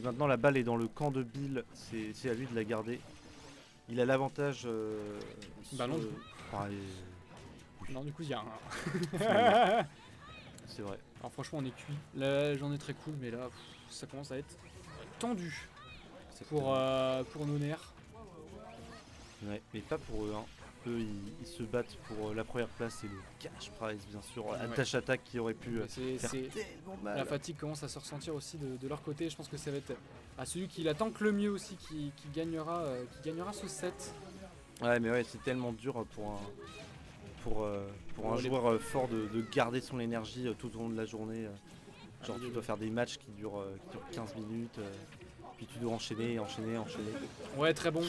maintenant la balle est dans le camp de Bill, c'est à lui de la garder. Il a l'avantage Bah non, du coup. pareil, Non, du coup, il y a un. c'est vrai. Alors, franchement, on est cuit. Là, j'en ai très cool, mais là, ça commence à être tendu pour nos nerfs. Ouais, mais pas pour eux. Hein. Eux, ils se battent pour la première place et le cash prize, bien sûr. Ouais. Attache attaque qui aurait pu faire C'est tellement mal. la fatigue commence à se ressentir aussi de leur côté. Je pense que ça va être à celui qui la tank le mieux aussi qui gagnera ce set. Ouais, mais ouais, c'est tellement dur pour un joueur fort de garder son énergie tout au long de la journée. Genre, tu dois faire des matchs qui durent 15 minutes, puis tu dois enchaîner. Ouais, très bon.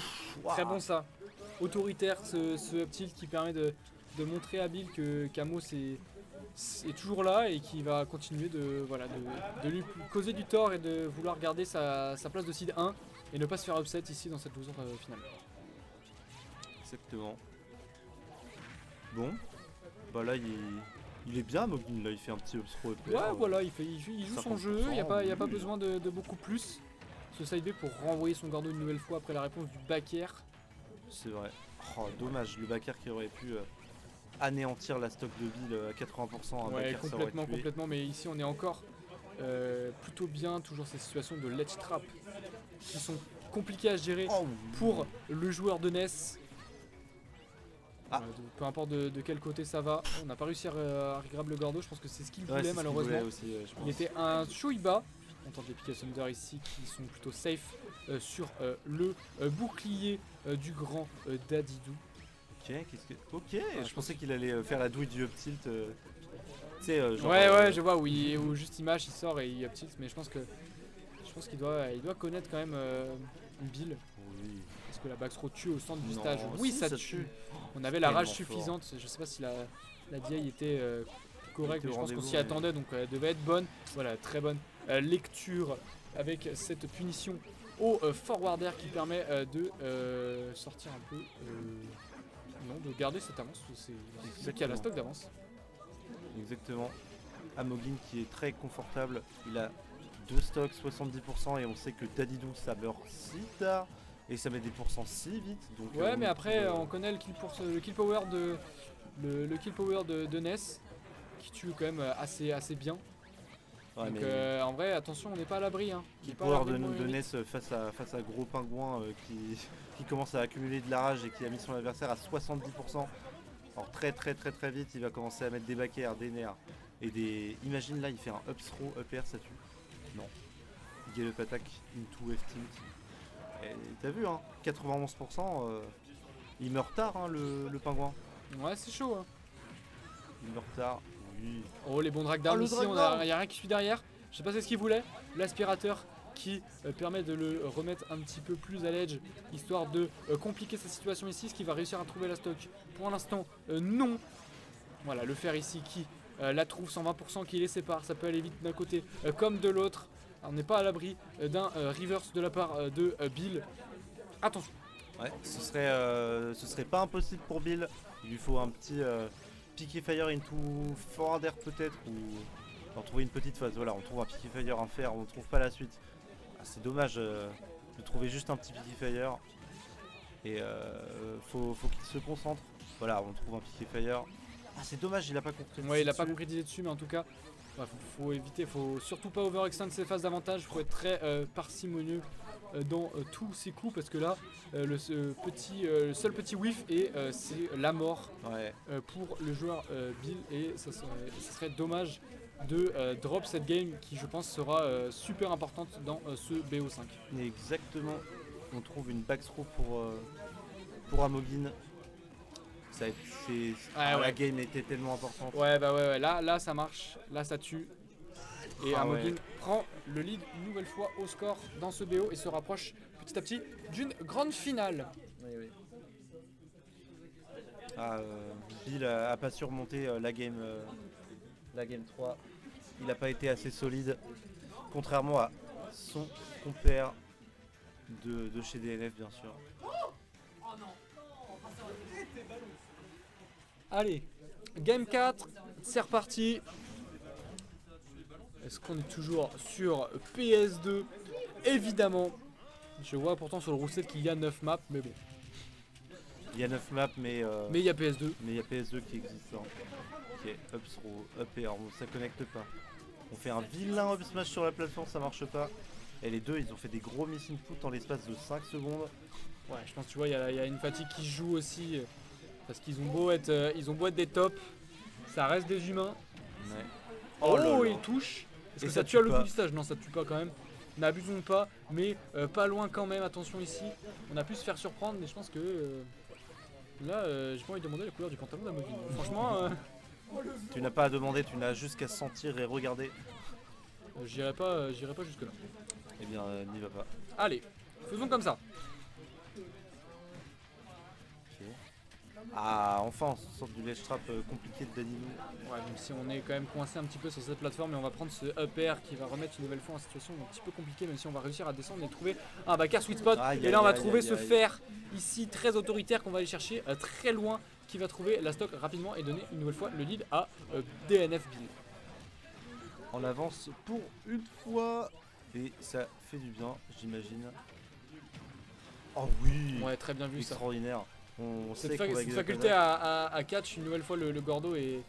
Wow. Très bon ça. Autoritaire ce up tilt qui permet de montrer à Bill que Camo est toujours là et qui va continuer de lui causer du tort et de vouloir garder sa place de seed 1 et ne pas se faire upset ici dans cette loser finale. Exactement. Bon, bah là il est bien Mogin, là il fait un petit upthrow up. Ouais, voilà, il joue son jeu, il n'y a pas besoin de beaucoup plus. Ce side B pour renvoyer son gardo une nouvelle fois après la réponse du back air. C'est vrai. Oh, dommage, le back air qui aurait pu anéantir la stock de Bill à 80%. Ouais, complètement, mais ici on est encore plutôt bien. Toujours ces situations de ledge trap qui sont compliquées à gérer pour le joueur de NES. Peu importe de quel côté ça va, on n'a pas réussi à grab le gordo, je pense que c'est ce qu'il voulait malheureusement. Il était un Shoiba. On tente les pick Thunder ici qui sont plutôt safe sur le bouclier du grand Dadidou. Ok, je pensais qu'il allait faire la douille du up tilt. Ouais, je vois où juste image il sort et il up tilt, mais je pense qu'il doit connaître quand même Bill. Oui. Est-ce que la backthrow tue au centre du stage? Oui, ça tue. On avait la rage suffisante. Je sais pas si la DI était correcte, mais je pense qu'on s'y attendait, donc elle devait être bonne. Voilà, très bonne lecture avec cette punition au forwarder qui permet de sortir un peu. Non, de garder cette avance. C'est qui a la stock d'avance. Exactement. Amogin qui est très confortable. Il a 2 stocks, 70%, et on sait que Dadidou ça meurt si tard. Et ça met des pourcents si vite. Donc, ouais, mais après, on connaît le kill power de NES qui tue quand même assez bien. Ouais, donc en vrai, attention, on n'est pas à l'abri. Hein. Kill power de NES face à Gros Pingouin qui commence à accumuler de la rage et qui a mis son adversaire à 70%. Alors très vite, il va commencer à mettre des back air, des nerfs et des. Imagine là, il fait un up throw, up air, ça tue. Non. Get up attack into F tilt. T'as vu, hein, 91%, il meurt tard, hein, le pingouin. Ouais, c'est chaud. Hein. Il meurt tard, oui. Oh, les bons drag down ici, il n'y a rien qui suit derrière. Je sais pas c'est ce qu'il voulait. L'aspirateur qui permet de le remettre un petit peu plus à l'edge, histoire de compliquer sa situation ici. Ce qui va réussir à trouver la stock. Pour l'instant, non. Voilà, le fer ici qui la trouve 120%, qui les sépare. Ça peut aller vite d'un côté comme de l'autre. On n'est pas à l'abri d'un reverse de la part de Bill. Attention. Ouais, ce serait pas impossible pour Bill. Il lui faut un petit picky fire into forward air peut-être, ou on trouver une petite phase. Voilà, on trouve un picky fire, un fer, on ne trouve pas la suite. C'est dommage de trouver juste un petit picky fire. Et faut qu'il se concentre. Voilà, on trouve un picky fire. Ah, c'est dommage, il a pas concrétisé. Ouais, il a pas concrétisé dessus, mais en tout cas, faut éviter, faut surtout pas overextend ses phases d'avantage. Faut être très parcimonieux dans tous ses coups, parce que là, le seul petit whiff et c'est la mort pour le joueur Bill, et ça serait dommage de drop cette game qui, je pense, sera super importante dans ce BO5. Exactement. On trouve une backthrow pour Amogin. La game était tellement importante. Ouais, là ça marche, là ça tue. Et Amogin prend le lead une nouvelle fois au score dans ce BO et se rapproche petit à petit d'une grande finale. Oui. Bill a pas surmonté la game 3. Il n'a pas été assez solide, contrairement à son compère de chez DNF, bien sûr. Allez, game 4, c'est reparti. Est-ce qu'on est toujours sur PS2 évidemment, je vois pourtant sur le roster qu'il y a 9 maps, mais bon. Il y a 9 maps, mais il y a PS2. Mais il y a PS2 qui existe. Hein. Ok, up throw, up air, bon, ça connecte pas. On fait un vilain up smash sur la plateforme, ça marche pas. Et les deux, ils ont fait des gros missing foot en l'espace de 5 secondes. Ouais, je pense, tu vois, il y a une fatigue qui se joue aussi. Parce qu'ils ont beau être des tops, ça reste des humains. Ouais. Oh, là là. il touche. Est-ce Et que ça ça tue à tue le pas. bout du stage? Non, ça tue pas quand même. N'abusons pas, mais pas loin quand même. Attention ici. On a pu se faire surprendre, mais je pense que là, j'ai pas envie de demander la couleur du pantalon d'Amogin. Franchement, Tu n'as pas à demander, tu n'as juste qu'à sentir et regarder. j'irai pas jusque là. Eh bien, n'y va pas. Allez, faisons comme ça. Ok. Ah, enfin, on sort du ledge trap compliqué de Danilo. Ouais, même si on est quand même coincé un petit peu sur cette plateforme, et on va prendre ce up air qui va remettre une nouvelle fois en situation un petit peu compliquée, même si on va réussir à descendre et trouver un backer sweet spot. Aïe, Et là, on va aïe, trouver aïe, ce aïe. fer ici très autoritaire qu'on va aller chercher très loin, qui va trouver la stock rapidement et donner une nouvelle fois le lead à DNF Bill. On avance pour une fois. Et ça fait du bien, j'imagine. Oh oui, Ouais, très bien vu ça. extraordinaire. On sait Cette, qu'on va cette gagner faculté la à catch une nouvelle fois le Gordo, et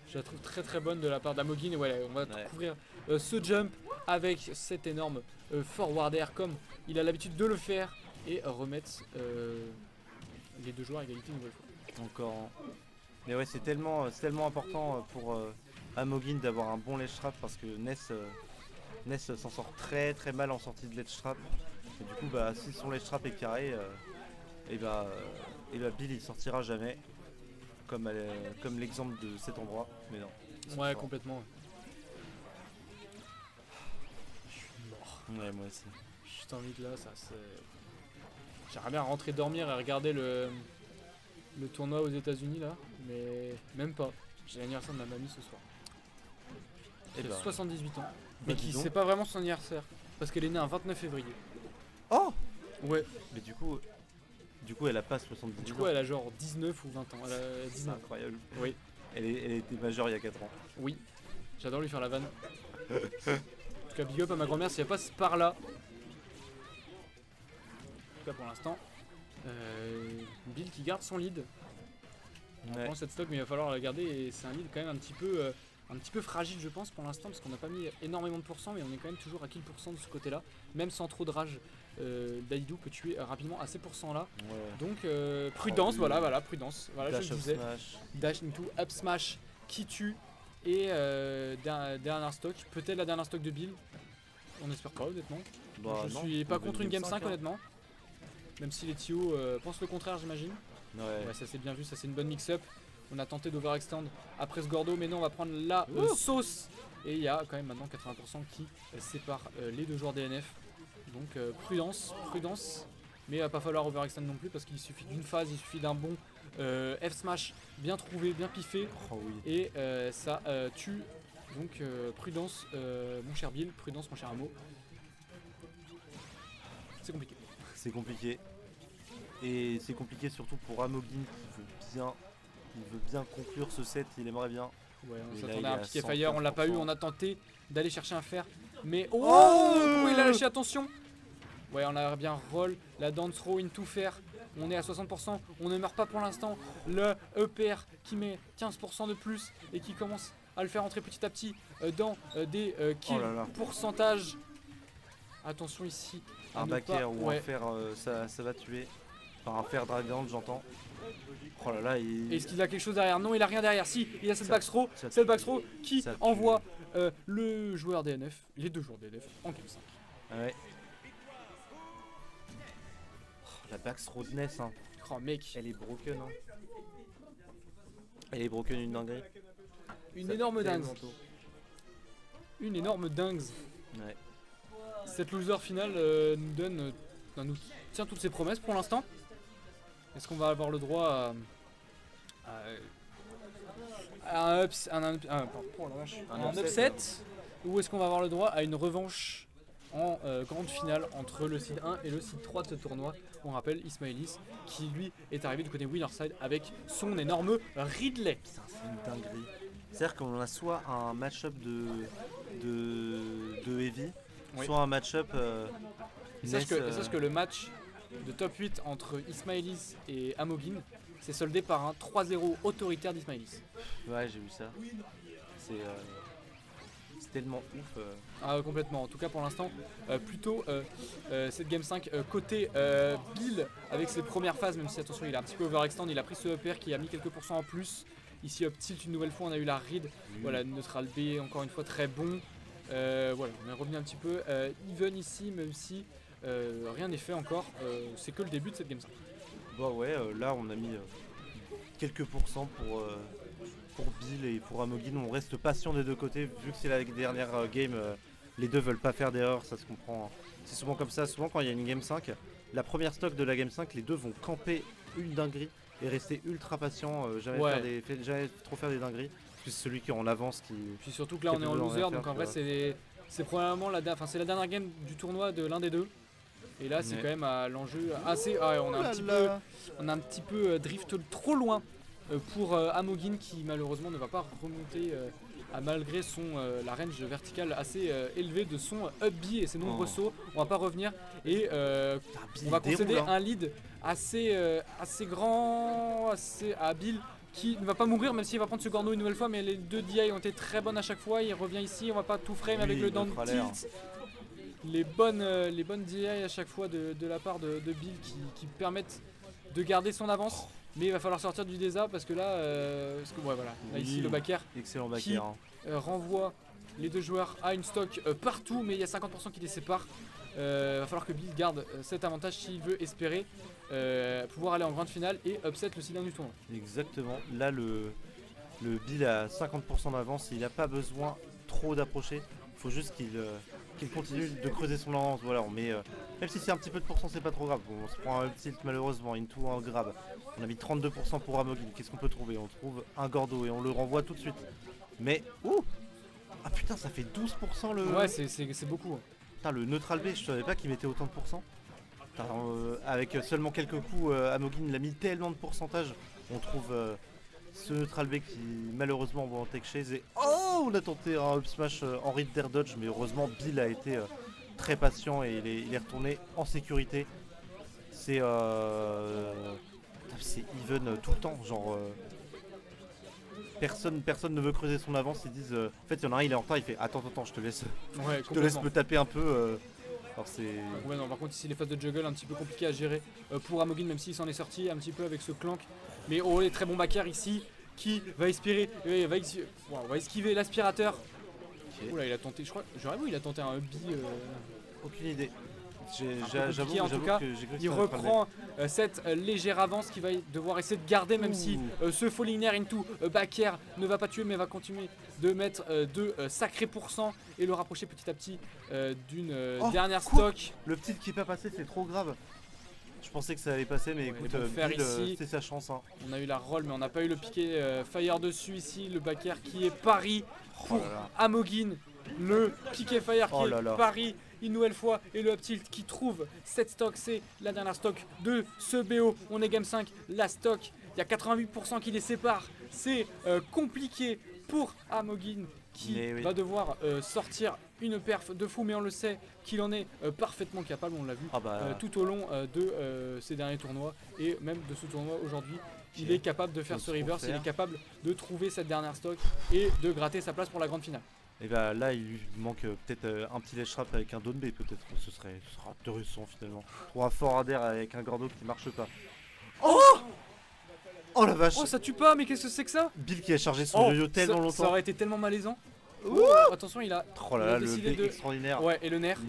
je la trouve très très bonne de la part d'Amogin. Et ouais, on va couvrir ce jump avec cet énorme forward air comme il a l'habitude de le faire, et remettre les deux joueurs à égalité une nouvelle fois. encore. Hein. Mais ouais, c'est tellement important pour Amogin d'avoir un bon ledge trap parce que Ness s'en sort très très mal en sortie de ledge trap. Et du coup, bah, si son ledge trap est carré, et bah Bill il sortira jamais. Comme l'exemple de cet endroit. Mais non. Ouais, complètement. Je suis mort. Ouais, moi aussi. Je suis envie de là, ça c'est. J'aimerais bien rentrer dormir et regarder le tournoi aux États-Unis là, mais même pas. J'ai l'anniversaire de ma mamie ce soir. Et Elle a bah, 78 ans. Mais dis qui donc. c'est pas vraiment son anniversaire. Parce qu'elle est née un 29 février. Oh, Ouais. mais du coup elle a pas 70 Du ans. coup elle a genre 19 ou 20 ans. Elle a C'est 19. incroyable. Oui. Elle était majeure il y a 4 ans. Oui. J'adore lui faire la vanne. En tout cas, big up à ma grand-mère si elle passe par là. En tout cas pour l'instant. Bill qui garde son lead. On Ouais. prend cette stock, mais il va falloir la garder, et c'est un lead quand même un petit peu fragile je pense pour l'instant, parce qu'on n'a pas mis énormément de pourcents, mais on est quand même toujours à kill % de ce côté là, même sans trop de rage. Daidou peut tuer rapidement à ces pourcents là, Ouais. donc prudence. oui. Voilà, prudence, voilà, Dash je le up disais. smash. Dash into up smash qui tue, et dernière stock, peut-être la dernière stock de Bill, on espère pas honnêtement. Bah, Je non, suis pas on veut contre une game 5 hein. honnêtement, même si les TO pensent le contraire j'imagine. Ouais. Ouais, ça c'est bien vu, ça c'est une bonne mix-up. On a tenté d'overextend après ce Gordo, mais non, on va prendre la sauce. Et il y a quand même maintenant 80% qui sépare les deux joueurs DNF. Donc prudence. Mais il va pas falloir overextend non plus, parce qu'il suffit d'une phase, il suffit d'un bon F-smash bien trouvé, bien piffé. Oh oui. Et ça tue. Donc prudence mon cher Bill, prudence mon cher Amo. C'est compliqué. C'est compliqué. Et c'est compliqué surtout pour Amogin qui veut bien conclure ce set, il aimerait bien. Ouais, on Mais s'attendait là, à il un est piqué à fire, on l'a pas eu, 115%. on a tenté d'aller chercher un fer. Mais oh, Oh comment il a lâché, attention. Ouais, on a bien roll, la dance throw into fer. On est à 60%, on ne meurt pas pour l'instant. Le EPR qui met 15% de plus et qui commence à le faire entrer petit à petit dans des kills Oh là là. pourcentage. Attention ici. à Un ne backer pas- ou ouais. un fer, ça va tuer. Enfin, un fer dragant, j'entends. Oh là là, Est-ce qu'il a quelque chose derrière? Non, il a rien derrière. Si, il a cette Ça- backthrow. ça C'est le tue. backthrow qui Ça tue. envoie le joueur DNF, les deux joueurs DNF en game 5. Ouais. Oh, la backthrowness, hein. Oh mec, Elle est broken, hein. Elle est broken une dinguerie. une Ça énorme fait dingue. tellement tôt. Une énorme dingue. Ouais. Cette loser finale nous tient toutes ses promesses pour l'instant. Est-ce qu'on va avoir le droit à un upset, ou est-ce qu'on va avoir le droit à une revanche en grande finale entre le seed 1 et le seed 3 de ce tournoi? On rappelle Ismailis qui lui est arrivé du côté winner side avec son énorme Ridley. Putain, c'est une dinguerie. C'est-à-dire qu'on a soit un match-up de Heavy, Oui. soit un match-up. Sache que le match de top 8 entre Ismailis et Amogin s'est soldé par un 3-0 autoritaire d'Ismailis. Ouais, j'ai vu ça. C'est tellement ouf. Ah, complètement. En tout cas, pour l'instant, plutôt cette Game 5 côté Bill avec ses premières phases, même si attention, il a un petit peu overextend, il a pris ce upper qui a mis quelques pourcents en plus. Ici, up tilt une nouvelle fois, on a eu la read. Voilà, neutral B, encore une fois, très bon. Voilà, on est revenu un petit peu even ici, même si rien n'est fait encore. C'est que le début de cette Game 5. Bah ouais, là on a mis quelques pourcents pour Bill et pour Amogin. On reste patient des deux côtés, vu que c'est la dernière game, les deux veulent pas faire d'erreur, ça se comprend. C'est souvent comme ça, souvent quand il y a une Game 5, la première stock de la Game 5, les deux vont camper une dinguerie et rester ultra patient, jamais trop faire des dingueries, parce que c'est celui qui est en avance qui... Puis surtout que là on est en loser, donc en vrai c'est probablement la dernière game du tournoi de l'un des deux. Et là c'est quand même à l'enjeu assez... on a un petit peu drift trop loin pour Amogin qui malheureusement ne va pas remonter malgré la range verticale assez élevée de son up B et ses nombreux sauts. On va pas revenir et on va concéder un lead assez grand à Bill qui ne va pas mourir même s'il va prendre ce corneau une nouvelle fois, mais les deux DI ont été très bonnes à chaque fois. Il revient ici, on va pas tout frame avec le down tilt. Les bonnes DI à chaque fois de la part de Bill qui permettent de garder son avance. Mais il va falloir sortir du désa parce que là, là ici le backer excellent backer, renvoie les deux joueurs à une stock partout, mais il y a 50% qui les séparent. Va falloir que Bill garde cet avantage s'il veut espérer pouvoir aller en grande finale et upset le seed du tournoi. Exactement, là le Bill a 50% d'avance, il n'a pas besoin trop d'approcher, il faut juste qu'il continue de creuser son avance. Voilà, on met, même si c'est un petit peu de pourcent, c'est pas trop grave. Bon, on se prend un up tilt malheureusement, into un grab. On a mis 32% pour Amogin. Qu'est-ce qu'on peut trouver? On trouve un Gordo et on le renvoie tout de suite. Mais, ouh! Ah putain, ça fait 12% le... Ouais, c'est beaucoup. Putain, le neutral B, je savais pas qu'il mettait autant de pourcents. Putain, avec seulement quelques coups, Amogin il a mis tellement de pourcentage. On trouve ce neutral B qui malheureusement va en tech chase et oh, on a tenté un up smash en read d'air dodge, mais heureusement Bill a été très patient et il est retourné en sécurité. C'est even tout le temps, genre personne ne veut creuser son avance. Ils disent en fait il y en a un, il est en retard, il fait attends je te laisse me taper un peu. Alors c'est... Ouais, non, par contre ici les phases de juggle un petit peu compliquées à gérer pour Amogin, même s'il s'en est sorti un petit peu avec ce clank. Mais oh, les très bons backers ici qui va va esquiver l'aspirateur. Okay. Oula, il a tenté, je crois, il a tenté un B. Aucune idée. J'avoue en tout cas, il reprend cette légère avance qu'il va devoir essayer de garder, même si ce falling air into back air ne va pas tuer, mais va continuer de mettre de sacrés pourcents et le rapprocher petit à petit d'une dernière stock. Le petit qui est pas passé, c'est trop grave. Je pensais que ça allait passer, mais écoute, c'est sa chance. Hein. On a eu la roll, mais on n'a pas eu le piqué fire dessus ici. Le back air qui est pari pour Amogin. Le piqué fire qui est pari une nouvelle fois, et le up tilt qui trouve cette stock. C'est la dernière stock de ce BO. On est game 5, la stock, il y a 88% qui les séparent. C'est compliqué pour Amogin qui va devoir sortir une perf de fou, mais on le sait qu'il en est parfaitement capable, on l'a vu tout au long de ces derniers tournois et même de ce tournoi aujourd'hui. Il est capable de faire ce reverse, il est capable de trouver cette dernière stock et de gratter sa place pour la grande finale. Et bah là il lui manque peut-être un petit ledge trap avec un down B peut-être, ce sera intéressant finalement. Pour un fort adder avec un Gordo qui marche pas. Oh la vache! Oh ça tue pas, mais qu'est-ce que c'est que ça? Bill qui a chargé son yo-yo tellement longtemps. Ça aurait été tellement malaisant. Attention, il a décidé de... extraordinaire. Ouais, et le nerf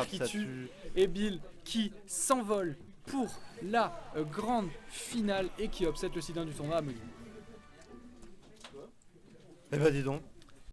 qui tue. Et Bill qui s'envole pour la grande finale et qui upset le seed 1 du tournoi à Amogin. Eh bah dis donc.